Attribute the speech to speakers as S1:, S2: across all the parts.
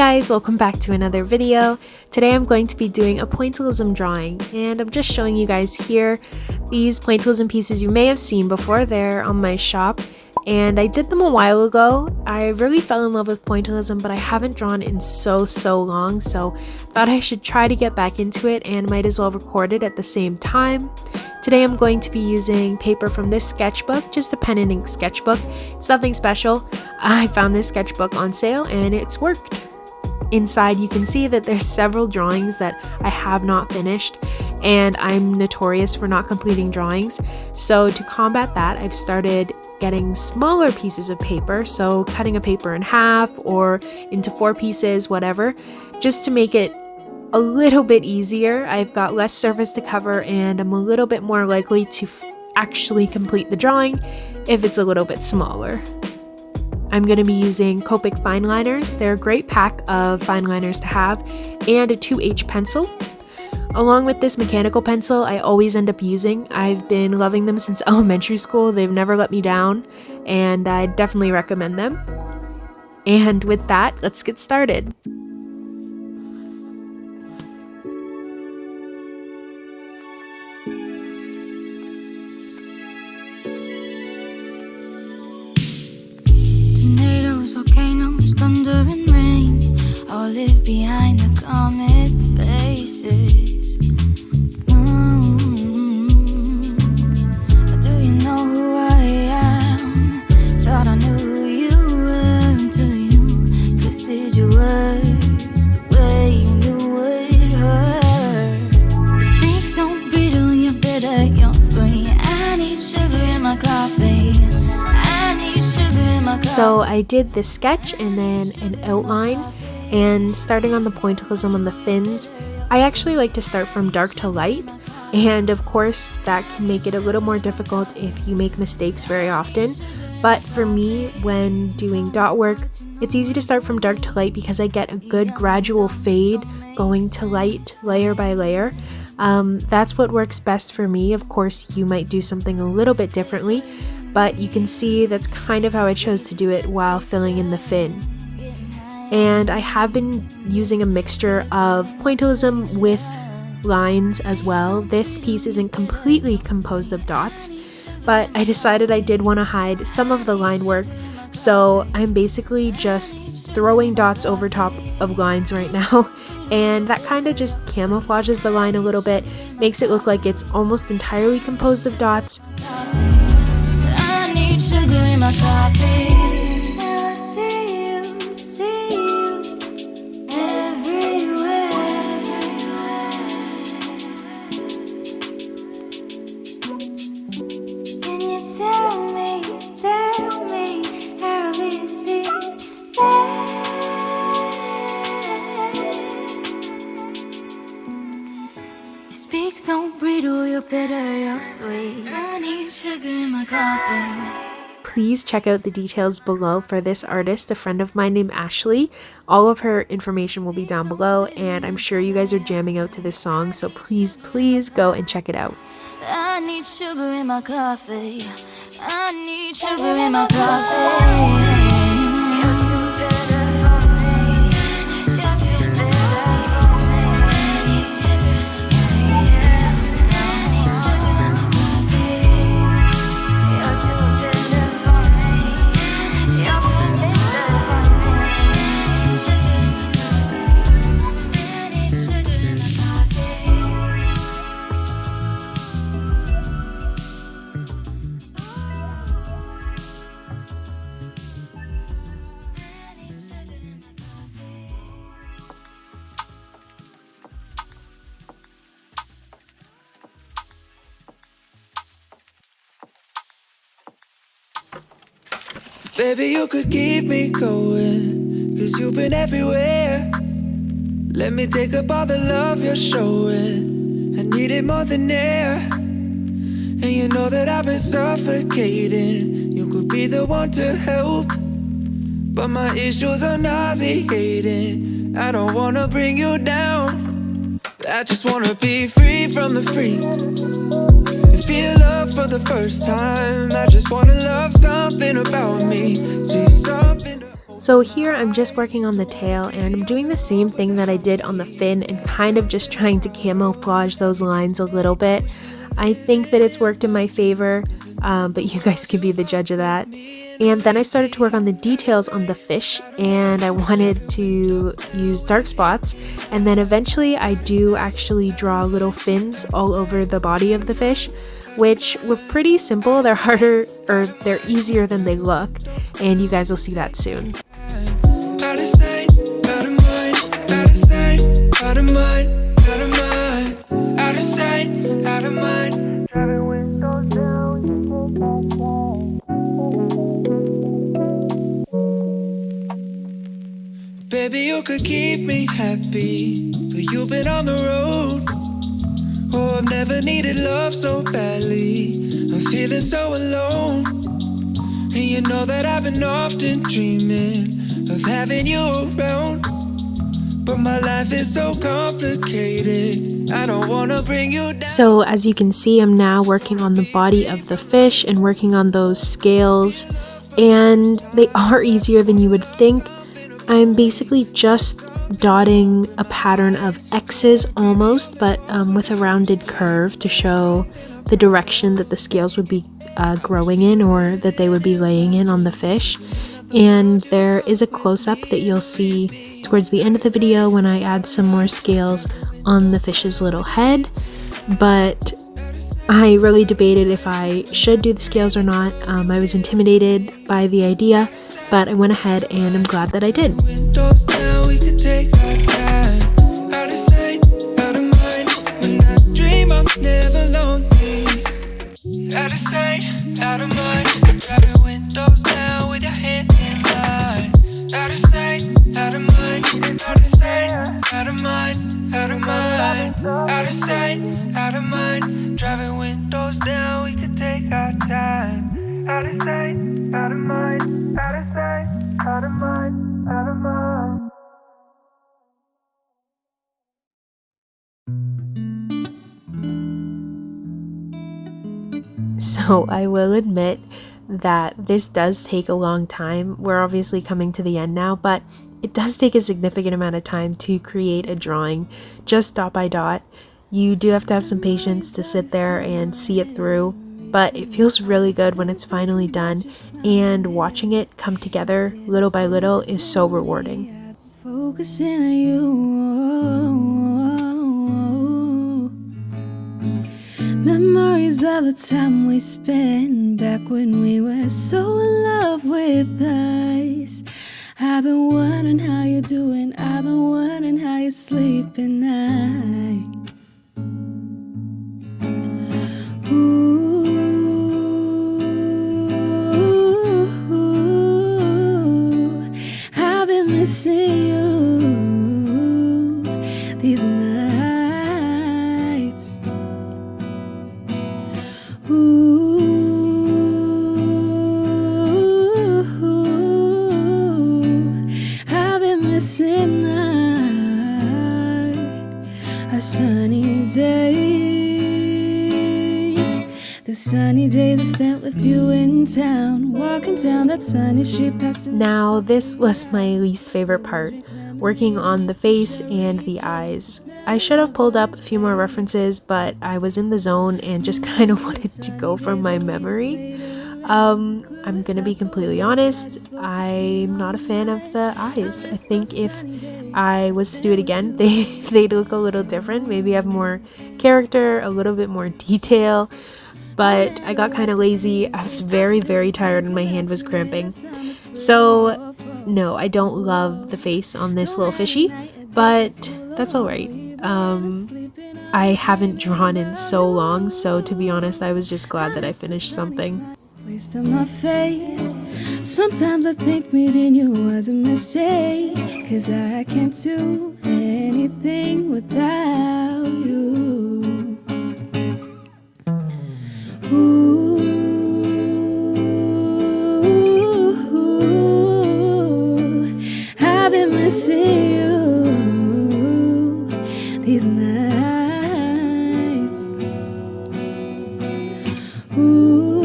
S1: guys, welcome back to another video. Today I'm going to be doing a pointillism drawing, and I'm just showing you guys here these pointillism pieces you may have seen before. They're on my shop and I did them a while ago. I really fell in love with pointillism, but I haven't drawn in so long, so thought I should try to get back into it and might as well record it at the same time. Today I'm going to be using paper from this sketchbook, just a pen and ink sketchbook. It's nothing special. I found this sketchbook on sale and it's worked. Inside you can see that there's several drawings that I have not finished, and I'm notorious for not completing drawings. So to combat that, I've started getting smaller pieces of paper, so cutting a paper in half or into 4 pieces, whatever, just to make it a little bit easier. I've got less surface to cover and I'm a little bit more likely to actually complete the drawing if it's a little bit smaller. I'm going to be using Copic fine liners. They're a great pack of fine liners to have, and a 2H pencil. Along with this mechanical pencil I always end up using. I've been loving them since elementary school. They've never let me down and I definitely recommend them. And with that, let's get started.
S2: Volcanoes, thunder and rain, all live behind the calmest faces. Do you know who I am? Thought I knew who you were until you twisted your words the way you knew it hurt. You speak so brittle, you're bitter, you're sweet. I need sugar in my coffee.
S1: So I did this sketch and then an outline, and starting on the pointillism on the fins, I actually like to start from dark to light, and of course that can make it a little more difficult if you make mistakes very often. But for me, when doing dot work, it's easy to start from dark to light because I get a good gradual fade going to light layer by layer. That's what works best for me. Of course, you might do something a little bit differently, but you can see that's kind of how I chose to do it while filling in the fin. And I have been using a mixture of pointillism with lines as well. This piece isn't completely composed of dots, but I decided I did want to hide some of the line work, so I'm basically just throwing dots over top of lines right now, and that kind of just camouflages the line a little bit, makes it look like it's almost entirely composed of dots.
S2: Sugar in my coffee. Now I see you everywhere. Can you tell me how this is there? You speak so brittle, you're bitter, you're sweet. I need sugar in my coffee.
S1: Please check out the details below for this artist, a friend of mine named Ashley. All of her information will be down below, and I'm sure you guys are jamming out to this song, so please go and check it out.
S2: I need sugar in my coffee. I need sugar in my coffee.
S3: Baby, you could keep me going, 'cause you've been everywhere. Let me take up all the love you're showing. I need it more than air. And you know that I've been suffocating. You could be the one to help, but my issues are nauseating. I don't wanna bring you down. I just wanna be free from the freak and feel love for the first time. I just wanna love something about me. See something.
S1: So here I'm just working on the tail, and I'm doing the same thing that I did on the fin and kind of just trying to camouflage those lines a little bit. I think that it's worked in my favor, but you guys can be the judge of that. And then I started to work on the details on the fish, and I wanted to use dark spots. And then eventually I do actually draw little fins all over the body of the fish, which were pretty simple. They're harder, or they're easier than they look, and you guys will see that soon.
S3: Out of sight, out of mind, out of sight, out of mind, out of mind, out of sight, out of mind. Driving windows down, baby, you could keep me happy, but you've been on the road. Oh, I've never needed love so badly. I'm feeling so alone. And you know that I've been often dreaming of having you around. But my life is so complicated, I don't wanna bring you down.
S1: So as you can see, I'm now working on the body of the fish and working on those scales, and they are easier than you would think. I'm basically just dotting a pattern of X's almost, but with a rounded curve to show the direction that the scales would be growing in, or that they would be laying in on the fish. And there is a close-up that you'll see towards the end of the video when I add some more scales on the fish's little head, but I really debated if I should do the scales or not. I was intimidated by the idea, but I went ahead and I'm glad that I did.
S3: Windows down, we could take our time. Out of sight, out of mind. When I dream, I'm never lonely. Out of sight, out of mind. Driving windows down with your hand in mine. Out of sight, out of mind. Out of sight, out of mind. Out of mind. Out of sight, out of mind. Driving windows down, we could take our time. Out of sight, out of mind. Out of sight, out of mind. Out of mind.
S1: So I will admit that this does take a long time. We're obviously coming to the end now, but it does take a significant amount of time to create a drawing just dot by dot. You do have to have some patience to sit there and see it through, but it feels really good when it's finally done, and watching it come together little by little is so rewarding.
S2: Focusing on you. Memories of the time we spent back when we were so in love with us. I've been wondering how you're doing. I've been wondering how you sleep at night. Ooh, I've been missing you these nights. Ooh, I've been missing our sunny days. The sunny days I spent with you in town, walking down that sunny street past.
S1: Now, this was my least favorite part, working on the face and the eyes. I should have pulled up a few more references, but I was in the zone and just kind of wanted to go from my memory. I'm gonna be completely honest, I'm not a fan of the eyes. I think if I was to do it again, they'd look a little different, maybe have more character, a little bit more detail, but I got kind of lazy. I was very, very tired and my hand was cramping. So no, I don't love the face on this little fishy, but that's alright. I haven't drawn in so long, so to be honest, I was just glad that I finished something.
S2: Placed on my face. Sometimes I think meeting you was a mistake, 'cause I can't do anything without you. Ooh, I've been missing you these nights. Ooh,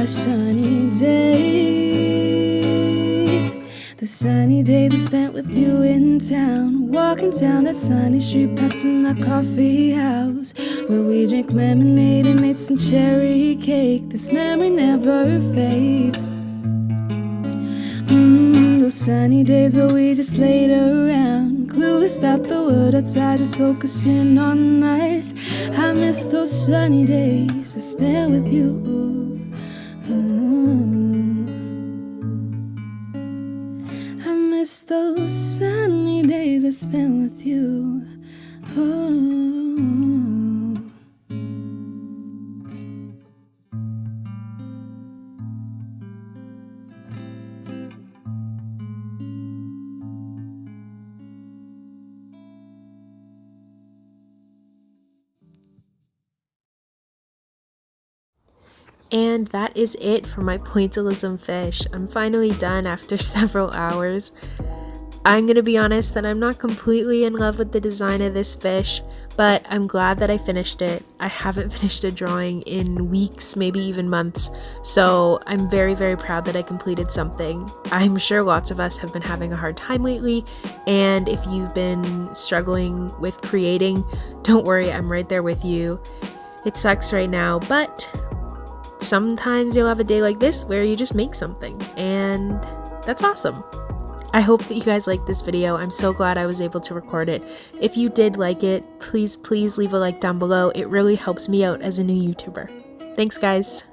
S2: our sunny days. The sunny days I spent with you in town, walking down that sunny street, passing that coffee house where we drank lemonade and ate some cherry cake. This memory never fades. Those sunny days where we just laid around, clueless about the world outside, just focusing on us. I miss those sunny days I spent with you. I miss those sunny days I spent with you.
S1: And that is it for my pointillism fish. I'm finally done after several hours. I'm gonna be honest that I'm not completely in love with the design of this fish, but I'm glad that I finished it. I haven't finished a drawing in weeks, maybe even months, so I'm very, very proud that I completed something. I'm sure lots of us have been having a hard time lately, and if you've been struggling with creating, don't worry, I'm right there with you. It sucks right now, but sometimes you'll have a day like this where you just make something, and that's awesome. I hope that you guys liked this video. I'm so glad I was able to record it. If you did like it, please leave a like down below. It really helps me out as a new YouTuber. Thanks, guys.